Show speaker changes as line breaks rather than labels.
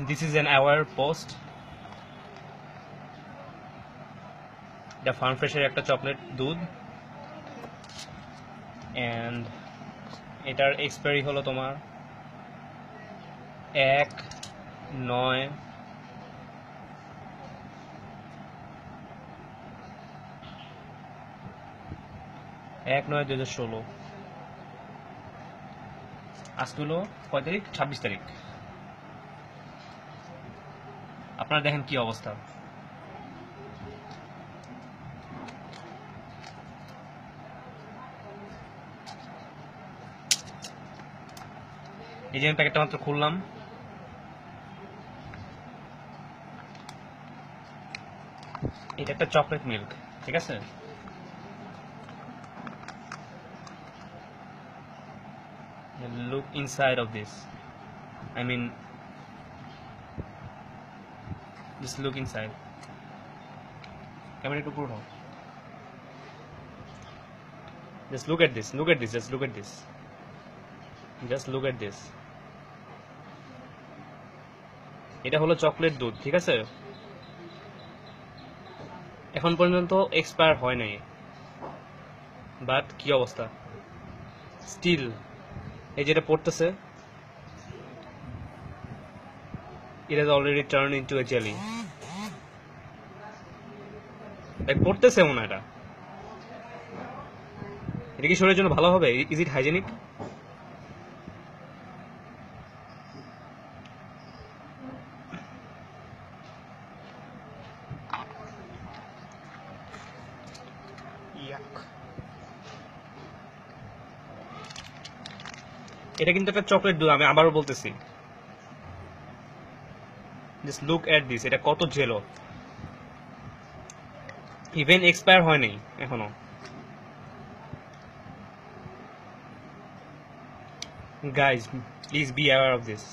this is an hour post. The Farm Fresh একটা chocolate দুধ, and এটার expiry হলো তোমার 1/9/2016। আজকে হলো কয় তারিখ? 26 তারিখ। আপনারা দেখেন কি অবস্থা। এই যে আমি প্যাকেটটা মাত্র খুললাম, এটা একটা চকলেট মিল্ক, ঠিক আছে? Look inside of this. I mean, just look inside. Camera to put on. Just look at this. Look at this. Just look at this. Just look at this. এটা হলো চকলেট দুধ, ঠিক আছে? এখন পর্যন্ত expire হয় নাই, বাট কি অবস্থা স্টিল। এই যেটা পড়তেছে, it has already turned into a jelly. Like পড়তেছে মনে হয় এটা কি শরীরের জন্য ভালো হবে? Is it hygienic? এটা কিন্তু একটা চকলেট দুধ, আমি আবারও বলতেছি। জাস্ট লুক এট দিস, এটা কত জেলো, ইভেন এক্সপায়ার হয় নাই এখনো। Guys, please be aware of this.